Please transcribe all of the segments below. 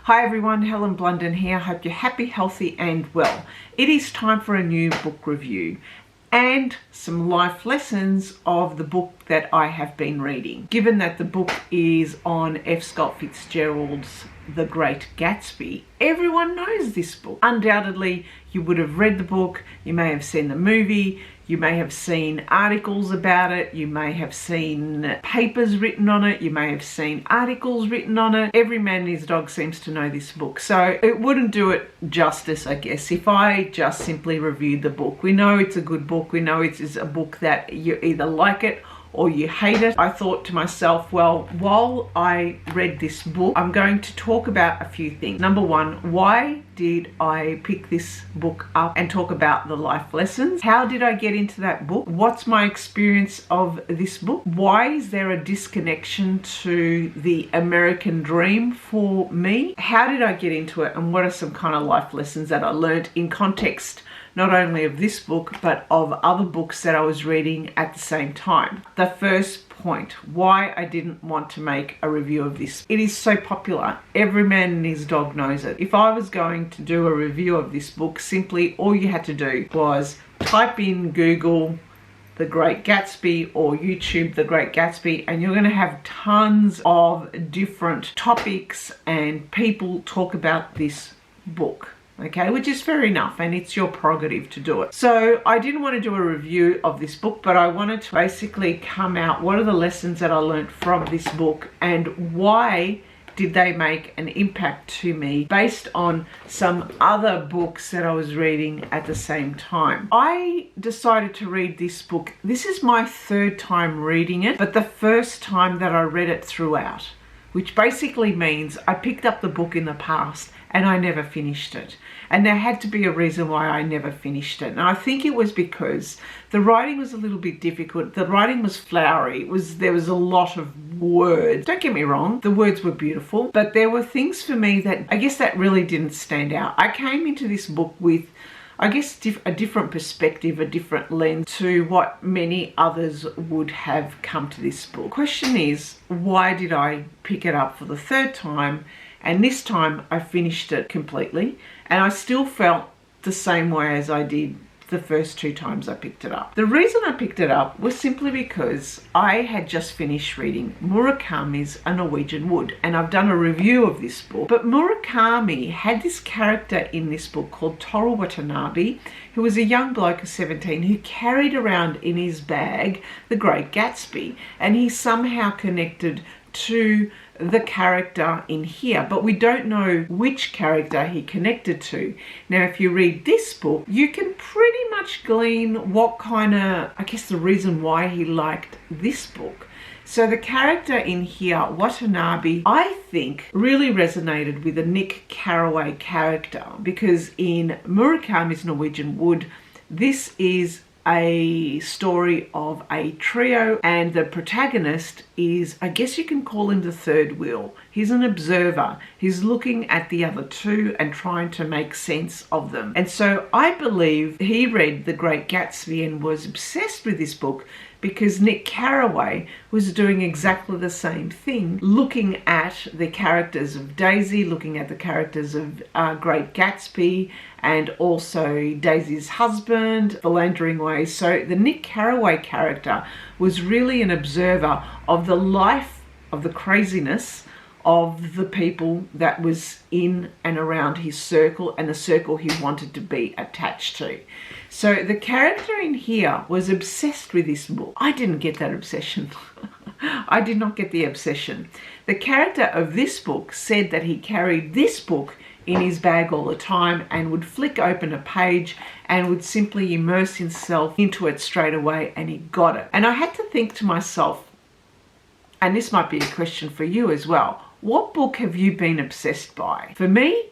Hi everyone, Helen Blunden here. Hope you're happy, healthy and well. It is time for a new book review and some life lessons of the book that I have been reading. Given that the book is on F. Scott Fitzgerald's The Great Gatsby, everyone knows this book. Undoubtedly, you would have read the book, you may have seen the movie, you may have seen articles about it, you may have seen papers written on it, you may have seen articles written on it. Every man and his dog seems to know this book. So it wouldn't do it justice, I guess, if I just simply reviewed the book. We know it's a good book. We know it's a book that you either like it or you hate it. I thought to myself, well, while I read this book, I'm going to talk about a few things. Number one, why did I pick this book up and talk about the life lessons? How did I get into that book? What's my experience of this book? Why is there a disconnection to the American dream for me? How did I get into it? And what are some kind of life lessons that I learned in context not only of this book, but of other books that I was reading at the same time? The first point, why I didn't want to make a review of this. It is so popular. Every man and his dog knows it. If I was going to do a review of this book, simply all you had to do was type in Google The Great Gatsby or YouTube The Great Gatsby, and you're going to have tons of different topics and people talk about this book. Okay, which is fair enough, and it's your prerogative to do it. So I didn't want to do a review of this book, but I wanted to basically come out, what are the lessons that I learned from this book and why did they make an impact to me based on some other books that I was reading at the same time. I decided to read this book. This is my third time reading it, but the first time that I read it throughout, which basically means I picked up the book in the past and I never finished it. And there had to be a reason why I never finished it. And I think it was because the writing was a little bit difficult. The writing was flowery. There was a lot of words. Don't get me wrong, the words were beautiful, but there were things for me that I guess that really didn't stand out. I came into this book with, I guess, a different perspective, a different lens to what many others would have come to this book. The question is, why did I pick it up for the third time? And this time I finished it completely, and I still felt the same way as I did the first two times I picked it up. The reason I picked it up was simply because I had just finished reading Murakami's A Norwegian Wood, and I've done a review of this book. But Murakami had this character in this book called Toru Watanabe, who was a young bloke of 17 who carried around in his bag The Great Gatsby, and he somehow connected to the character in here, but we don't know which character he connected to. Now, if you read this book, you can pretty much glean what kind of, I guess, the reason why he liked this book. So the character in here, Watanabe, I think really resonated with the Nick Carraway character, because in Murakami's Norwegian Wood, this is a story of a trio, and the protagonist is, I guess you can call him the third wheel. He's an observer. He's looking at the other two and trying to make sense of them. And so I believe he read The Great Gatsby and was obsessed with this book because Nick Carraway was doing exactly the same thing, looking at the characters of Daisy, looking at the characters of Great Gatsby, and also Daisy's husband, philandering ways. So the Nick Carraway character was really an observer of the life, of the craziness of the people that was in and around his circle and the circle he wanted to be attached to. So the character in here was obsessed with this book. I didn't get that obsession. I did not get the obsession. The character of this book said that he carried this book in his bag all the time and would flick open a page and would simply immerse himself into it straight away, and he got it. And I had to think to myself, and this might be a question for you as well, what book have you been obsessed by? For me,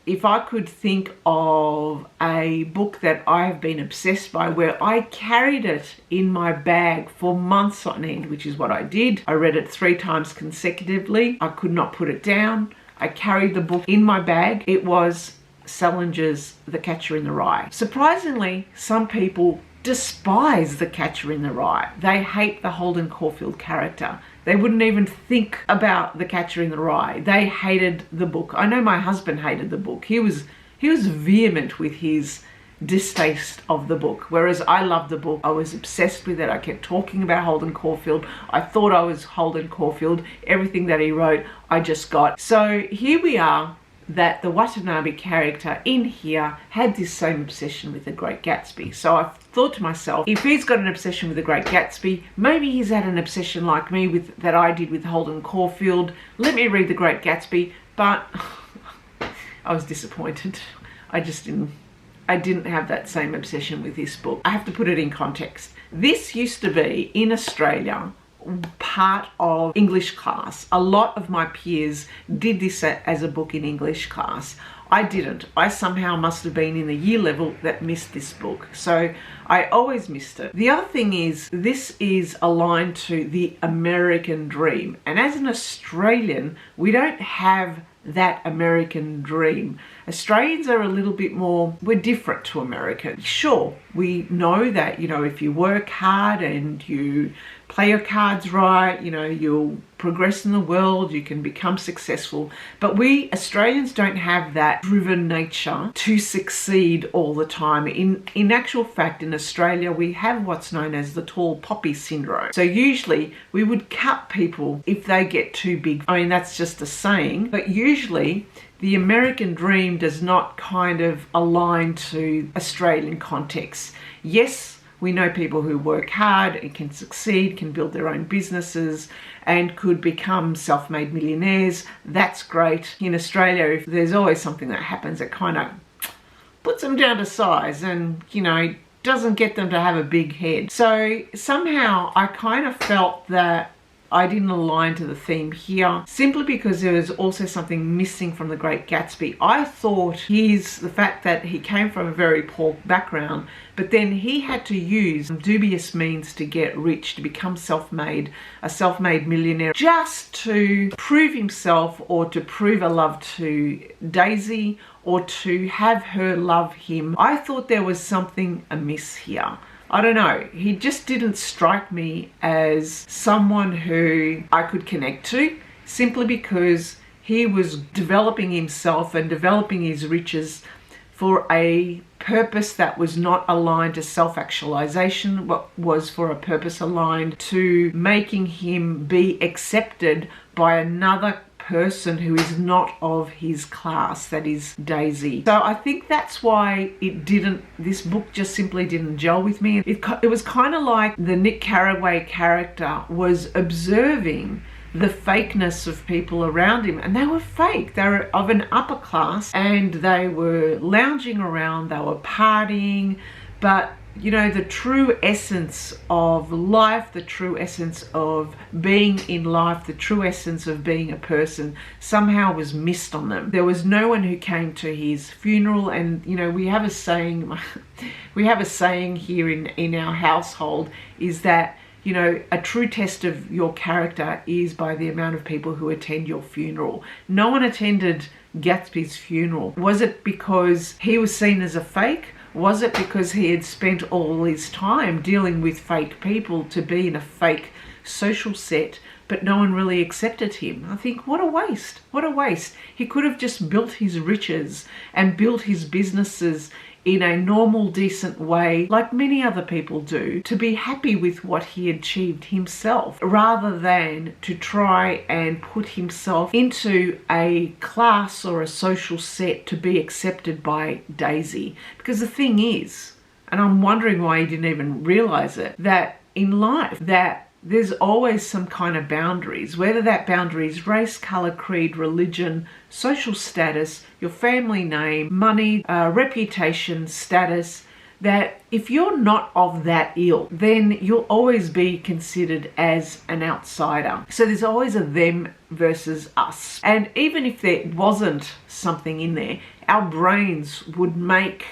if I could think of a book that I have been obsessed by where I carried it in my bag for months on end, which is what I did. I read it 3 times consecutively. I could not put it down. I carried the book in my bag. It was Salinger's The Catcher in the Rye. Surprisingly, some people despise The Catcher in the Rye. They hate the Holden Caulfield character. They wouldn't even think about The Catcher in the Rye. They hated the book. I know my husband hated the book. He was vehement with his distaste of the book, whereas I loved the book. I was obsessed with it. I kept talking about Holden Caulfield. I thought I was Holden Caulfield. Everything that he wrote, I just got. So here we are, that the Watanabe character in here had this same obsession with The Great Gatsby. So I thought to myself, if he's got an obsession with The Great Gatsby, maybe he's had an obsession like me that I did with Holden Caulfield. Let me read The Great Gatsby. But I was disappointed. I didn't have that same obsession with this book. I have to put it in context. This used to be, in Australia, part of English class. A lot of my peers did this as a book in English class. I didn't. I somehow must have been in the year level that missed this book. So I always missed it. The other thing is, this is aligned to the American dream. And as an Australian, we don't have that American dream. Australians are a little bit more, we're different to Americans. Sure, we know that, if you work hard and you play your cards right, you'll progress in the world, you can become successful. But we Australians don't have that driven nature to succeed all the time. In actual fact, in Australia, we have what's known as the tall poppy syndrome. So usually we would cut people if they get too big. I mean, that's just a saying, but usually the American dream does not kind of align to Australian context. Yes, we know people who work hard and can succeed, can build their own businesses and could become self-made millionaires. That's great. In Australia, there's always something that happens that kind of puts them down to size and, doesn't get them to have a big head. So somehow I kind of felt that I didn't align to the theme here, simply because there was also something missing from The Great Gatsby. I thought the fact that he came from a very poor background, but then he had to use dubious means to get rich, to become a self-made millionaire, just to prove himself or to prove a love to Daisy or to have her love him. I thought there was something amiss here. I don't know, he just didn't strike me as someone who I could connect to, simply because he was developing himself and developing his riches for a purpose that was not aligned to self-actualization, but was for a purpose aligned to making him be accepted by another person who is not of his class, that is Daisy. So I think that's why this book just simply didn't gel with me. It was kind of like the Nick Carraway character was observing the fakeness of people around him, and they were fake. They were of an upper class and they were lounging around, they were partying, but the true essence of life, the true essence of being in life, the true essence of being a person somehow was missed on them. There was no one who came to his funeral, and we have a saying here in our household is that a true test of your character is by the amount of people who attend your funeral. No one attended Gatsby's funeral. Was it because he was seen as a fake? Was it because he had spent all his time dealing with fake people to be in a fake social set, but no one really accepted him? I think, what a waste. What a waste. He could have just built his riches and built his businesses in a normal, decent way, like many other people do, to be happy with what he achieved himself, rather than to try and put himself into a class or a social set to be accepted by Daisy. Because the thing is, and I'm wondering why he didn't even realize it, that in life, that there's always some kind of boundaries, whether that boundary is race, color, creed, religion, social status, your family name, money, reputation, status, that if you're not of that ilk, then you'll always be considered as an outsider. So there's always a them versus us. And even if there wasn't something in there, our brains would make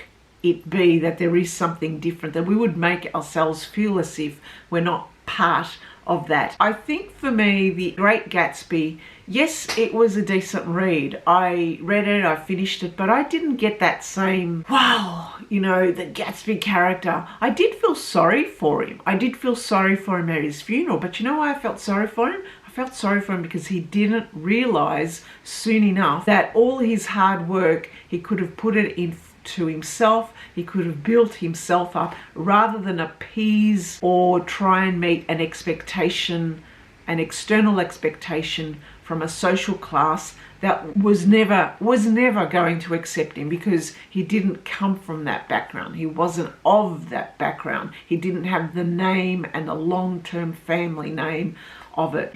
it be that there is something different, that we would make ourselves feel as if we're not part of that. I think for me, The Great Gatsby Yes, it was a decent read. I read it, I finished it, but I didn't get that same, wow, you know, the Gatsby character. I did feel sorry for him. I did feel sorry for him at his funeral, but you know why I felt sorry for him? I felt sorry for him because he didn't realize soon enough that all his hard work, he could have put it into himself. He could have built himself up rather than appease or try and meet an expectation, an external expectation from a social class that was never going to accept him, because he didn't come from that background. He wasn't of that background. He didn't have the name and the long-term family name of it.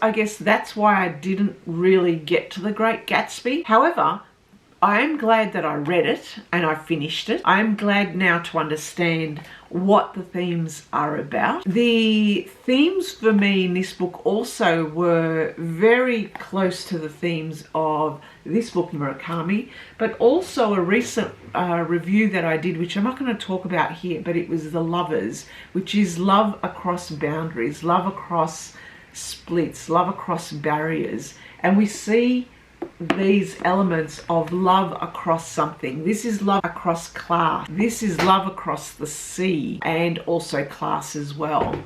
I guess that's why I didn't really get to The Great Gatsby. However, I am glad that I read it and I finished it. I am glad now to understand what the themes are about. The themes for me in this book also were very close to the themes of this book, Murakami, but also a recent review that I did, which I'm not going to talk about here, but it was The Lovers, which is love across boundaries, love across splits, love across barriers. And we see these elements of love across something. This is love across class. This is love across the sea, and also class as well.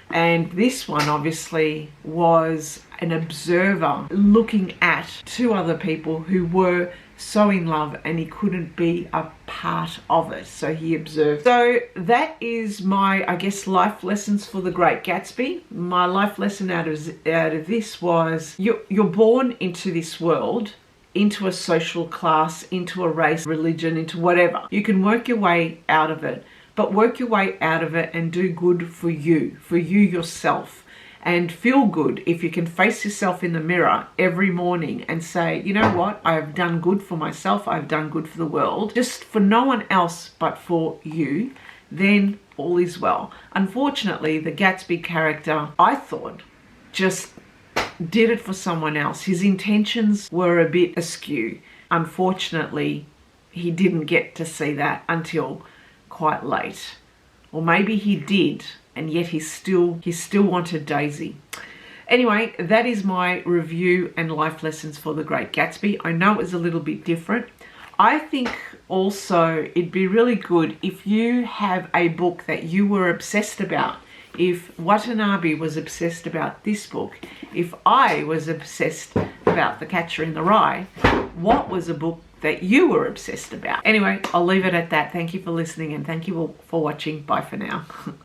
And this one obviously was an observer looking at two other people who were so in love, and he couldn't be a part of it, so he observed. So that is my, I guess, life lessons for The Great Gatsby. My life lesson out of this was you're born into this world, into a social class, into a race, religion, into whatever. You can work your way out of it, but work your way out of it and do good for you yourself. And feel good if you can face yourself in the mirror every morning and say, you know what, I have done good for myself, I've done good for the world, just for no one else but for you, then all is well. Unfortunately, the Gatsby character, I thought, just did it for someone else. His intentions were a bit askew. Unfortunately, he didn't get to see that until quite late. Or maybe he did, and yet he still wanted Daisy. Anyway, that is my review and life lessons for The Great Gatsby. I know it was a little bit different. I think also it'd be really good if you have a book that you were obsessed about. If Watanabe was obsessed about this book, if I was obsessed about The Catcher in the Rye, what was a book that you were obsessed about? Anyway, I'll leave it at that. Thank you for listening, and thank you all for watching. Bye for now.